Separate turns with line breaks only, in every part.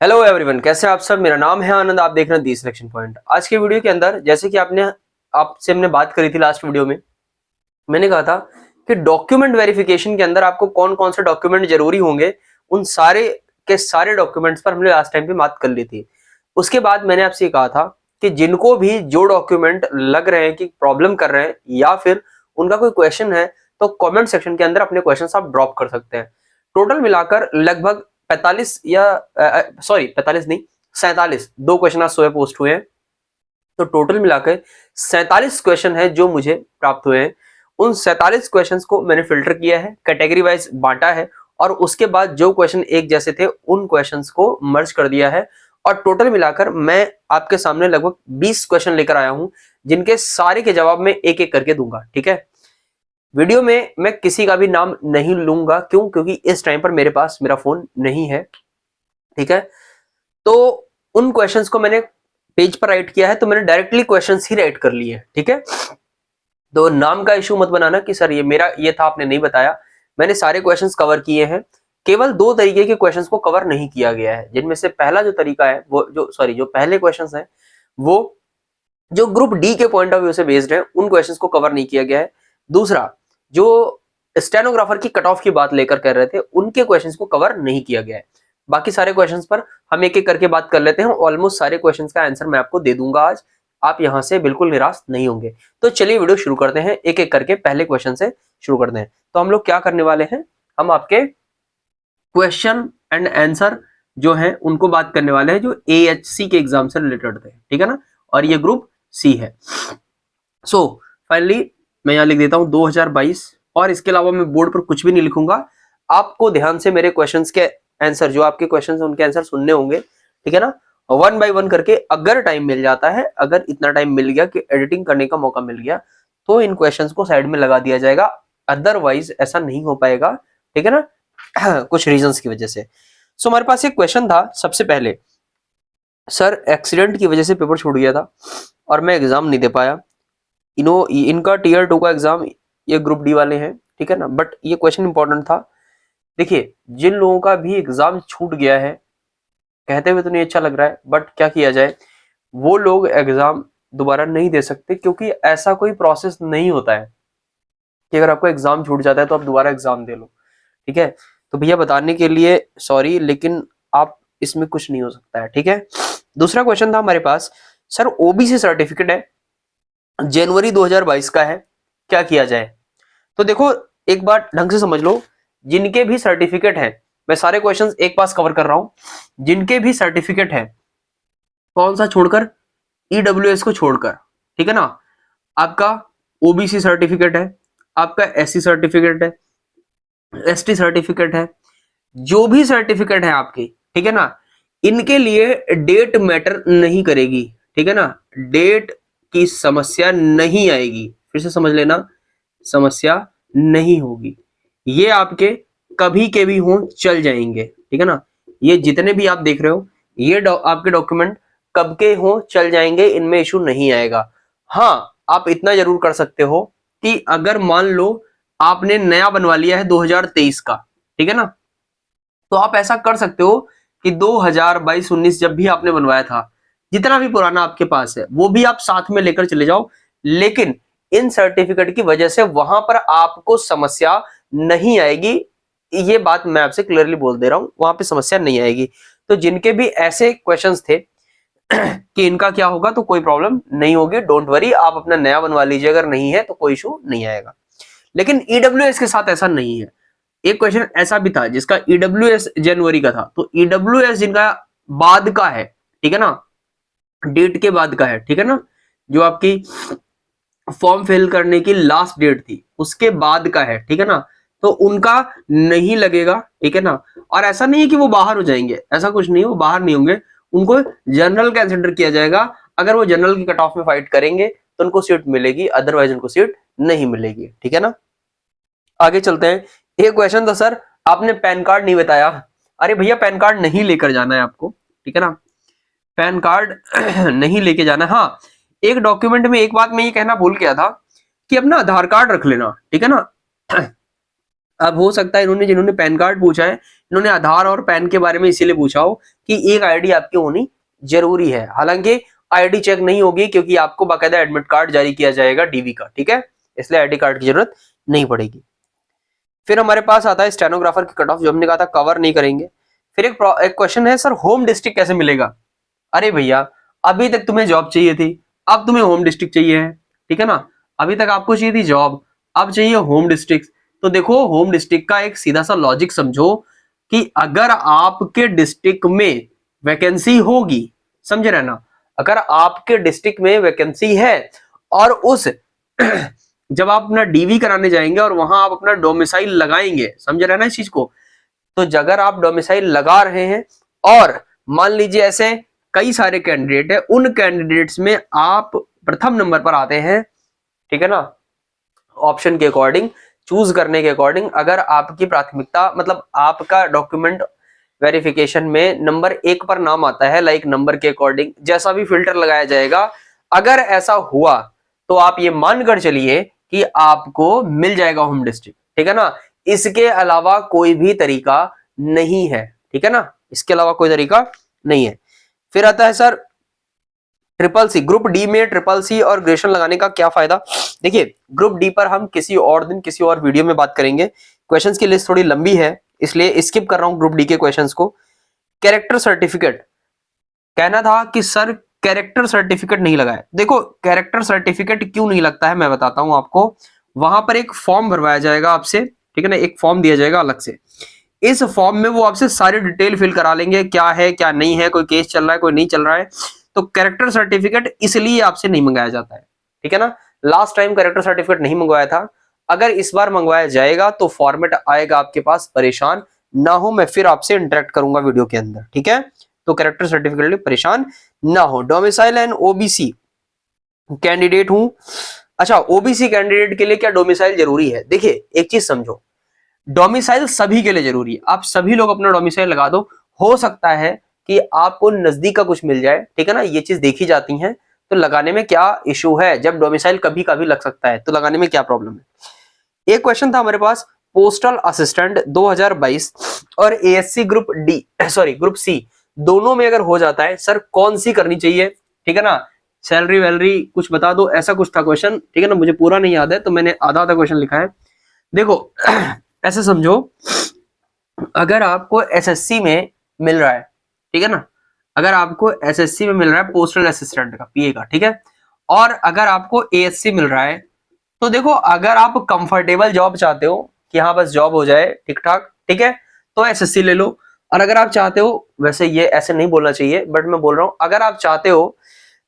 Hello everyone, कैसे हैं आप सब। मेरा नाम है आनंद, आप देख रहे हैं दी सिलेक्शन पॉइंट। आज के वीडियो के अंदर जैसे कि आपसे हमने बात करी थी लास्ट वीडियो में, मैंने कहा था कि डॉक्यूमेंट वेरिफिकेशन के अंदर आपको कौन कौन से डॉक्यूमेंट जरूरी होंगे, उन सारे के सारे डॉक्यूमेंट्स पर हमने लास्ट टाइम पे बात कर ली थी। उसके बाद मैंने आपसे कहा था कि जिनको भी जो डॉक्यूमेंट लग रहे हैं कि प्रॉब्लम कर रहे हैं या फिर उनका कोई क्वेश्चन है, तो कमेंट सेक्शन के अंदर अपने क्वेश्चन आप ड्रॉप कर सकते हैं। टोटल मिलाकर लगभग 45 या 45 नहीं, 47 दो क्वेश्चन आज सुबह पोस्ट हुए हैं। तो टोटल मिलाकर 47 क्वेश्चन है जो मुझे प्राप्त हुए हैं। उन 47 क्वेश्चंस को मैंने फिल्टर किया है, कैटेगरी वाइज बांटा है और उसके बाद जो क्वेश्चन एक जैसे थे उन क्वेश्चंस को मर्ज कर दिया है। और टोटल मिलाकर मैं आपके सामने लगभग 20 क्वेश्चन लेकर आया हूं, जिनके सारे के जवाब मैं एक एक करके दूंगा। ठीक है, वीडियो में मैं किसी का भी नाम नहीं लूंगा, क्यों? क्योंकि इस टाइम पर मेरे पास मेरा फोन नहीं है। ठीक है, तो उन क्वेश्चंस को मैंने पेज पर राइट किया है, तो मैंने डायरेक्टली क्वेश्चंस ही राइट कर लिए। ठीक है, तो नाम का इशू मत बनाना कि सर ये मेरा ये था, आपने नहीं बताया। मैंने सारे क्वेश्चंस कवर किए हैं। केवल दो तरीके के क्वेश्चंस को कवर नहीं किया गया है, जिनमें से पहला जो तरीका है वो जो पहले क्वेश्चंस हैं वो जो ग्रुप डी के पॉइंट ऑफ व्यू से बेस्ड है, उन क्वेश्चंस को कवर नहीं किया गया है। दूसरा, जो स्टेनोग्राफर की कट ऑफ की बात लेकर कर रहे थे, उनके क्वेश्चंस को कवर नहीं किया गया है। बाकी सारे क्वेश्चंस पर हम एक एक करके बात कर लेते हैं। ऑलमोस्ट सारे क्वेश्चंस का आंसर मैं आपको दे दूंगा आज, आप यहां से बिल्कुल निराश नहीं होंगे। तो चलिए वीडियो शुरू करते हैं, एक एक करके पहले क्वेश्चन से शुरू करते हैं। तो हम लोग क्या करने वाले हैं, हम आपके क्वेश्चन एंड आंसर जो है उनको बात करने वाले हैं, जो AHC के एग्जाम से रिलेटेड थे। ठीक है ना, और ये ग्रुप सी है। सो फाइनली मैं यहां लिख देता हूं 2022, और इसके अलावा मैं बोर्ड पर कुछ भी नहीं लिखूंगा। आपको ध्यान से मेरे क्वेश्चंस के आंसर, जो आपके क्वेश्चंस हैं उनके आंसर सुनने होंगे। ठीक है ना, वन बाय वन करके अगर टाइम मिल जाता है, अगर इतना टाइम मिल गया कि एडिटिंग करने का मौका मिल गया, तो इन क्वेश्चंस को साइड में लगा दिया जाएगा। अदरवाइज ऐसा नहीं हो पाएगा। ठीक है ना, कुछ रीजंस की वजह से। सो हमारे पास एक क्वेश्चन था सबसे पहले, सर एक्सीडेंट की वजह से पेपर छूट गया था और मैं एग्जाम नहीं दे पाया। इनका टीयर 2 का एग्जाम, ये ग्रुप डी वाले हैं। ठीक है ना, बट ये क्वेश्चन इंपॉर्टेंट था। देखिए, जिन लोगों का भी एग्जाम छूट गया है, कहते हुए तो नहीं अच्छा लग रहा है, बट क्या किया जाए, वो लोग एग्जाम दोबारा नहीं दे सकते, क्योंकि ऐसा कोई प्रोसेस नहीं होता है कि अगर आपको एग्जाम छूट जाता है तो आप दोबारा एग्जाम दे लो। ठीक है, तो भैया बताने के लिए सॉरी, लेकिन आप इसमें कुछ नहीं हो सकता है। ठीक है, दूसरा क्वेश्चन था हमारे पास, सर ओबीसी सर्टिफिकेट है, जनवरी 2022 का है, क्या किया जाए? तो देखो, एक बार ढंग से समझ लो, जिनके भी सर्टिफिकेट है, मैं सारे क्वेश्चंस एक पास कवर कर रहा हूं, जिनके भी सर्टिफिकेट है, कौन सा छोड़कर, ईडब्ल्यूएस को छोड़कर। ठीक है ना, आपका ओबीसी सर्टिफिकेट है, आपका एससी सर्टिफिकेट है, एसटी सर्टिफिकेट है, जो भी सर्टिफिकेट है आपकी, ठीक है ना, इनके लिए डेट मैटर नहीं करेगी। ठीक है ना, डेट की समस्या नहीं आएगी। फिर से समझ लेना, समस्या नहीं होगी। ये आपके कभी के भी हो चल जाएंगे। ठीक है ना, ये जितने भी आप देख रहे हो, ये आपके डॉक्यूमेंट कब के हो चल जाएंगे, इनमें इशू नहीं आएगा। हाँ, आप इतना जरूर कर सकते हो कि अगर मान लो आपने नया बनवा लिया है 2023 का, ठीक है ना, तो आप ऐसा कर सकते हो कि 2022-19 जब भी आपने बनवाया था, जितना भी पुराना आपके पास है वो भी आप साथ में लेकर चले जाओ, लेकिन इन सर्टिफिकेट की वजह से वहां पर आपको समस्या नहीं आएगी। ये बात मैं आपसे क्लियरली बोल दे रहा हूं, वहां पे समस्या नहीं आएगी। तो जिनके भी ऐसे क्वेश्चंस थे कि इनका क्या होगा, तो कोई प्रॉब्लम नहीं होगी, डोंट वरी, आप अपना नया बनवा लीजिए, अगर नहीं है तो कोई इशू नहीं आएगा। लेकिन ईडब्ल्यूएस के साथ ऐसा नहीं है। एक क्वेश्चन ऐसा भी था जिसका ईडब्ल्यूएस जनवरी का था, तो ईडब्ल्यूएस जिनका बाद का है, ठीक है ना, डेट के बाद का है, ठीक है ना, जो आपकी फॉर्म फिल करने की लास्ट डेट थी उसके बाद का है, ठीक है ना, तो उनका नहीं लगेगा। ठीक है ना, और ऐसा नहीं है कि वो बाहर हो जाएंगे, ऐसा कुछ नहीं है, वो बाहर नहीं होंगे, उनको जनरल कंसिडर किया जाएगा। अगर वो जनरल की कट ऑफ में फाइट करेंगे तो उनको सीट मिलेगी, अदरवाइज उनको सीट नहीं मिलेगी। ठीक है ना, आगे चलते हैं। एक क्वेश्चन था, सर आपने पैन कार्ड नहीं बताया। अरे भैया, पैन कार्ड नहीं लेकर जाना है आपको, ठीक है ना, पैन कार्ड नहीं लेके जाना है। हाँ, एक डॉक्यूमेंट में एक बात मैं ये कहना भूल गया था कि अपना आधार कार्ड रख लेना। ठीक है ना, अब हो सकता है इन्होंने जिन्होंने पैन कार्ड पूछा है इन्होंने आधार और पैन के बारे में इसीलिए पूछा हो कि एक आईडी आपकी होनी जरूरी है। हालांकि आईडी चेक नहीं होगी क्योंकि आपको बाकायदा एडमिट कार्ड जारी किया जाएगा डीवी का, ठीक है, इसलिए आईडी कार्ड की जरूरत नहीं पड़ेगी। फिर हमारे पास आता है स्टेनोग्राफर की कट ऑफ, जो हमने कहा था कवर नहीं करेंगे। फिर एक क्वेश्चन है, सर होम डिस्ट्रिक्ट कैसे मिलेगा? अरे भैया अभी तक तुम्हें जॉब चाहिए थी, अब तुम्हें होम डिस्ट्रिक्ट चाहिए है, ठीक है ना। अभी तक आपको चाहिए थी जॉब, अब चाहिए होम डिस्ट्रिक्ट। तो देखो होम डिस्ट्रिक्ट का एक सीधा सा लॉजिक समझो कि अगर आपके डिस्ट्रिक्ट में वैकेंसी होगी, समझ रहे ना, अगर आपके डिस्ट्रिक्ट में वैकेंसी है और उस जब आप अपना डीवी कराने जाएंगे और वहां आप अपना डोमिसाइल लगाएंगे, समझ रहे ना इस चीज को, तो अगर आप डोमिसाइल लगा रहे हैं और मान लीजिए ऐसे कई सारे कैंडिडेट है, उन कैंडिडेट्स में आप प्रथम नंबर पर आते हैं, ठीक है ना, ऑप्शन के अकॉर्डिंग चूज करने के अकॉर्डिंग, अगर आपकी प्राथमिकता मतलब आपका डॉक्यूमेंट वेरिफिकेशन में नंबर 1 पर नाम आता है, लाइक नंबर के अकॉर्डिंग जैसा भी फिल्टर लगाया जाएगा, अगर ऐसा हुआ तो आप ये मानकर चलिए कि आपको मिल जाएगा होम डिस्ट्रिक्ट, ठीक है ना। इसके अलावा कोई भी तरीका नहीं है, ठीक है ना, इसके अलावा कोई तरीका नहीं है। फिर आता है sir triple C, group D में ट्रिपल सी और ग्रेजुएशन लगाने का क्या फायदा? देखिए ग्रुप डी पर हम किसी और दिन किसी और वीडियो में बात करेंगे, क्वेश्चंस की लिस्ट थोड़ी लंबी है इसलिए स्किप कर रहा हूं ग्रुप डी के क्वेश्चंस को। कैरेक्टर सर्टिफिकेट, कहना था कि सर कैरेक्टर सर्टिफिकेट नहीं लगाया। देखो कैरेक्टर सर्टिफिकेट क्यों नहीं लगता है मैं बताता हूं आपको। वहां पर एक फॉर्म भरवाया जाएगा आपसे, ठीक है ना, एक फॉर्म दिया जाएगा अलग से। इस फॉर्म में वो आपसे सारी डिटेल फिल करा लेंगे, क्या है क्या नहीं है, कोई केस चल रहा है कोई नहीं चल रहा है। तो कैरेक्टर सर्टिफिकेट इसलिए आपसे नहीं मंगाया जाता है, ठीक है ना। लास्ट टाइम कैरेक्टर सर्टिफिकेट नहीं मंगवाया था, अगर इस बार मंगवाया जाएगा तो फॉर्मेट आएगा आपके पास, परेशान ना हो, मैं फिर आपसे इंटरेक्ट करूंगा वीडियो के अंदर, ठीक है। तो कैरेक्टर सर्टिफिकेट लिए परेशान ना हो। डोमिसाइल एंड ओबीसी कैंडिडेट हूं, अच्छा ओबीसी कैंडिडेट के लिए क्या डोमिसाइल जरूरी है? देखिए एक चीज समझो, डोमिसाइल सभी के लिए जरूरी है, आप सभी लोग अपना डोमिसाइल लगा दो, हो सकता है कि आपको नजदीक का कुछ मिल जाए, ठीक है ना, ये चीज देखी जाती है। तो लगाने में क्या इशू है, जब डोमिसाइल कभी कभी लग सकता है तो लगाने में क्या प्रॉब्लम है। एक क्वेश्चन था हमारे पास, पोस्टल असिस्टेंट 2022 और ASC group D sorry group C दोनों में अगर हो जाता है सर कौन सी करनी चाहिए, ठीक है ना, सैलरी वैलरी कुछ बता दो, ऐसा कुछ था क्वेश्चन, ठीक है ना, मुझे पूरा नहीं याद है तो मैंने आधा आधा क्वेश्चन लिखा है। देखो ऐसे समझो, अगर आपको एसएससी में मिल रहा है, ठीक है ना, अगर आपको एसएससी में मिल रहा है पोस्टल असिस्टेंट का पीए का, ठीक है, और अगर आपको एएससी मिल रहा है, तो देखो अगर आप कंफर्टेबल जॉब चाहते हो कि हाँ बस जॉब हो जाए ठीक ठाक, ठीक है, तो एसएससी ले लो। और अगर आप चाहते हो, वैसे ये ऐसे नहीं बोलना चाहिए बट मैं बोल रहा हूं, अगर आप चाहते हो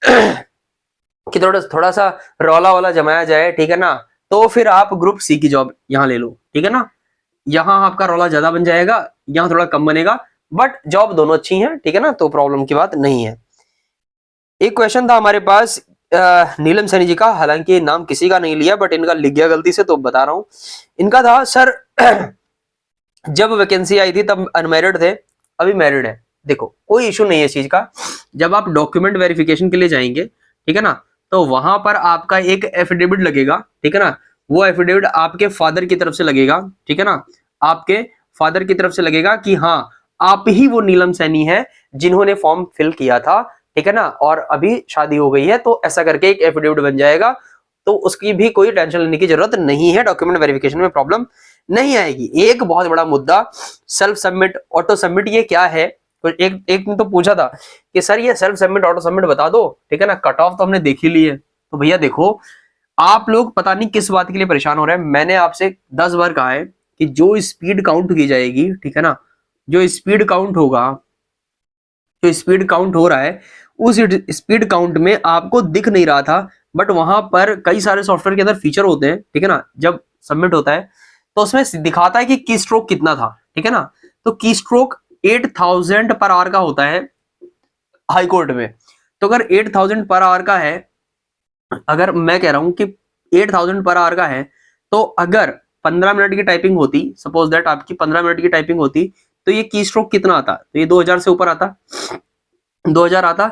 कि थोड़ा सा रौला वाला जमाया जाए, ठीक है ना, तो फिर आप ग्रुप सी की जॉब यहां ले लो, ठीक है ना, यहाँ आपका रौला ज्यादा बन जाएगा, यहाँ थोड़ा कम बनेगा, बट जॉब दोनों अच्छी हैं, ठीक है ना, तो प्रॉब्लम की बात नहीं है। एक क्वेश्चन था हमारे पास नीलम सैनी जी का, हालांकि नाम किसी का नहीं लिया बट इनका लिख गया गलती से तो बता रहा हूं। इनका था सर जब वैकेंसी आई थी तब अनमैरिड थे, अभी मैरिड है। देखो कोई इशू नहीं है इस चीज का, जब आप डॉक्यूमेंट वेरिफिकेशन के लिए जाएंगे, ठीक है ना, तो वहां पर आपका एक एफिडेविट लगेगा, ठीक है ना, वो एफिडेविट आपके फादर की तरफ से लगेगा, ठीक है ना, आपके फादर की तरफ से लगेगा कि हाँ आप ही वो नीलम सैनी है जिन्होंने फॉर्म फिल किया था, ठीक है ना, और अभी शादी हो गई है, तो ऐसा करके एक एफिडेविट बन जाएगा। तो उसकी भी कोई टेंशन लेने की जरूरत नहीं है, डॉक्यूमेंट वेरिफिकेशन में प्रॉब्लम नहीं आएगी। एक बहुत बड़ा मुद्दा सेल्फ सबमिट ऑटो सबमिट, ये क्या है? तो एक ने तो पूछा था कि सर ये सेल्फ सबमिट ऑटो सबमिट बता दो, ठीक है ना, कट ऑफ तो हमने देख ही ली है। तो भैया देखो आप लोग पता नहीं किस बात के लिए परेशान हो रहे हैं, मैंने आपसे 10 बार कहा है कि जो स्पीड काउंट की जाएगी, ठीक है ना, जो स्पीड काउंट होगा, जो स्पीड काउंट हो रहा है, उस स्पीड काउंट में आपको दिख नहीं रहा था, बट वहां पर कई सारे सॉफ्टवेयर के अंदर फीचर होते हैं, ठीक है ना, जब सबमिट होता है तो उसमें दिखाता है कि की स्ट्रोक कितना था, ठीक है ना, तो की स्ट्रोक 8000 पर आवर का होता है हाई कोर्ट में। तो अगर 8000 पर आवर का है, अगर मैं कह रहा हूं कि 8000 पर आवर का है, तो अगर 15 मिनट की टाइपिंग होती, सपोज दैट आपकी 15 मिनट की टाइपिंग होती, तो ये की स्ट्रोक कितना आता? तो ये 2000 से ऊपर आता, 2000 आता।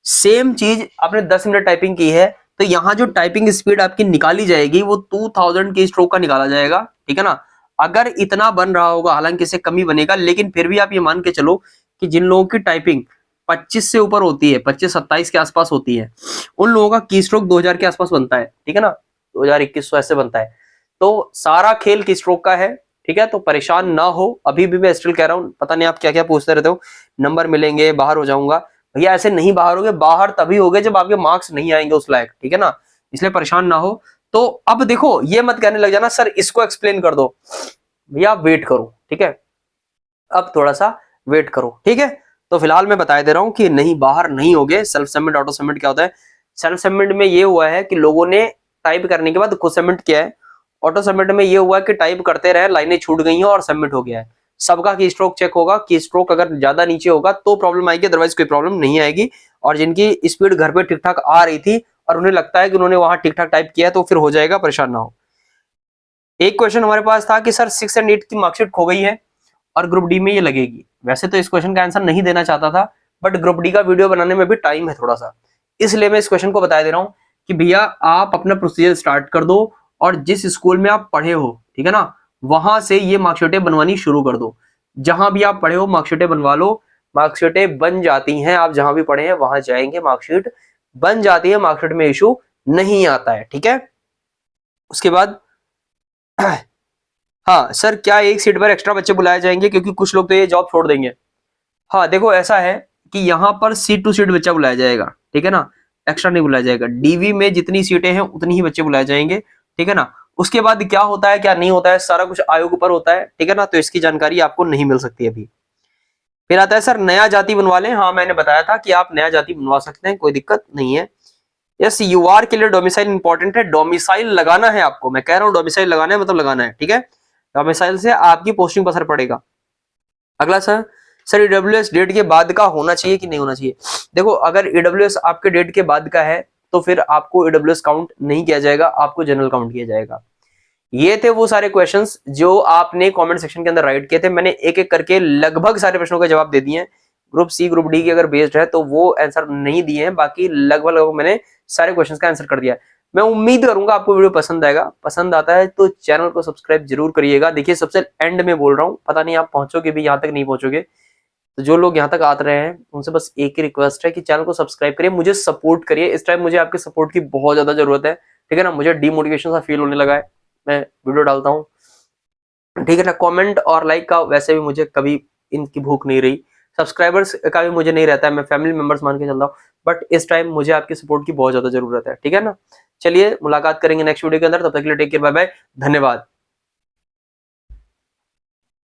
सेम चीज आपने 10 मिनट टाइपिंग की है, तो यहां जो टाइपिंग स्पीड आपकी निकाली जाएगी वो 2000 की स्ट्रोक का निकाला जाएगा, ठीक है ना। अगर इतना बन रहा होगा, हालांकि इससे कमी बनेगा, लेकिन फिर भी आप ये मान के चलो कि जिन लोगों की टाइपिंग 25 से ऊपर होती है, 25-27 के आसपास होती है, उन लोगों का की स्ट्रोक 2000 के आसपास बनता है, ठीक है ना, 2000-2100 ऐसे बनता है। तो सारा खेल की स्ट्रोक का है, ठीक है। तो परेशान ना हो, अभी भी मैं स्टिल कह रहा हूं, पता नहीं आप क्या क्या पूछते रहते हो, नंबर मिलेंगे, बाहर हो जाऊंगा, भैया ऐसे नहीं बाहर होगे, बाहर तभी होगे जब आपके मार्क्स नहीं आएंगे उस लायक, ठीक है ना, इसलिए परेशान ना हो। तो अब देखो, ये मत कहने लग जाना सर इसको एक्सप्लेन कर दो, भैया वेट करो, ठीक है, अब थोड़ा सा वेट करो, ठीक है। तो फिलहाल मैं बता दे रहा हूं कि नहीं, बाहर नहीं होगे। सेल्फ सबमिट, ऑटो सबमिट क्या होता है? सेल्फ सबमिट में ये हुआ है कि लोगों ने टाइप करने के बाद खुद सबमिट किया है। ऑटो सबमिट में ये हुआ है कि टाइप करते रहे, लाइनें छूट गई हैं और सबमिट हो गया है। सबका की स्ट्रोक चेक होगा, की स्ट्रोक अगर ज्यादा नीचे होगा तो प्रॉब्लम आएगी, अदरवाइज कोई प्रॉब्लम नहीं आएगी। और जिनकी स्पीड घर पे ठीक ठाक आ रही थी और उन्हें लगता है कि उन्होंने वहां ठीक ठाक टाइप किया है, तो फिर हो जाएगा, परेशान ना हो। एक क्वेश्चन हमारे पास था कि सर 6 एंड 8 की मार्कशीट खो गई है और ग्रुप डी में ये लगेगी। वैसे तो इस क्वेश्चन का आंसर नहीं देना चाहता था, बट ग्रुप डी का वीडियो बनाने में भी टाइम है थोड़ा सा, इसलिए मैं इस क्वेश्चन को बता दे रहा हूं कि भैया आप अपना प्रोसीजर स्टार्ट कर दो और जिस स्कूल में आप पढ़े हो, ठीक है ना, वहां से ये मार्कशीटें बनवानी शुरू कर दो। जहां भी आप पढ़े हो मार्कशीटें बनवा लो, मार्कशीटें बन जाती हैं। आप जहां भी पढ़े हैं वहां जाएंगे, मार्कशीट बन जाती है, मार्कशीट में इशू नहीं आता है, ठीक है। उसके बाद हाँ सर, क्या एक सीट पर एक्स्ट्रा बच्चे बुलाए जाएंगे, क्योंकि कुछ लोग तो ये जॉब छोड़ देंगे। हाँ देखो, ऐसा है कि यहाँ पर सीट टू सीट बच्चा बुलाया जाएगा, ठीक है ना, एक्स्ट्रा नहीं बुलाया जाएगा। डीवी में जितनी सीटें हैं उतनी ही बच्चे बुलाए जाएंगे, ठीक है ना। उसके बाद क्या होता है क्या नहीं होता है, सारा कुछ आयोग पर होता है, ठीक है ना, तो इसकी जानकारी आपको नहीं मिल सकती अभी। फिर आता है सर नया जाति बनवा लें। हाँ मैंने बताया था कि आप नया जाति बनवा सकते हैं, कोई दिक्कत नहीं है। यस, यूआर के लिए डोमिसाइल इंपॉर्टेंट है, डोमिसाइल लगाना है आपको, मैं कह रहा हूं डोमिसाइल लगाना है मतलब लगाना है, ठीक है। डोमिसाइल से आपकी पोस्टिंग पर असर पड़ेगा। अगला सर ईडब्ल्यूएस डेट के बाद का होना चाहिए कि नहीं होना चाहिए। देखो, अगर ईडब्ल्यूएस आपके डेट के बाद का है तो फिर आपको ईडब्ल्यूएस काउंट नहीं किया जाएगा, आपको जनरल काउंट किया जाएगा। ये थे वो सारे क्वेश्चंस जो आपने कमेंट सेक्शन के अंदर राइट किए थे। मैंने एक एक करके लगभग सारे प्रश्नों के जवाब दे दिए हैं। ग्रुप सी ग्रुप डी की अगर बेस्ड है तो वो आंसर नहीं दिए हैं, बाकी लगभग मैंने सारे क्वेश्चंस का आंसर कर दिया है। मैं उम्मीद करूंगा आपको वीडियो पसंद आएगा। पसंद आता है तो चैनल को सब्सक्राइब जरूर करिएगा। देखिए, सबसे एंड में बोल रहा हूँ, पता नहीं आप पहुंचोगे भी, यहाँ तक नहीं पहुंचोगे, तो जो लोग यहाँ तक आते रहे हैं उनसे बस एक ही रिक्वेस्ट है कि चैनल को सब्सक्राइब करिए, मुझे सपोर्ट करिए। इस टाइम मुझे आपके सपोर्ट की बहुत ज्यादा जरूरत है, ठीक है ना। मुझे डीमोटिवेशन सा फील होने लगा है, मैं वीडियो डालता हूँ, ठीक है ना। कमेंट और लाइक का वैसे भी मुझे कभी इनकी भूख नहीं रही, सब्सक्राइबर्स का भी मुझे नहीं रहता है, मैं फैमिली मेंबर्स मान के चल रहा हूँ, बट इस टाइम मुझे आपकी सपोर्ट की बहुत ज्यादा जरूरत है, ठीक है ना। चलिए मुलाकात करेंगे नेक्स्ट वीडियो के अंदर, तब तक के लिए टेक केयर, बाय बाय, धन्यवाद।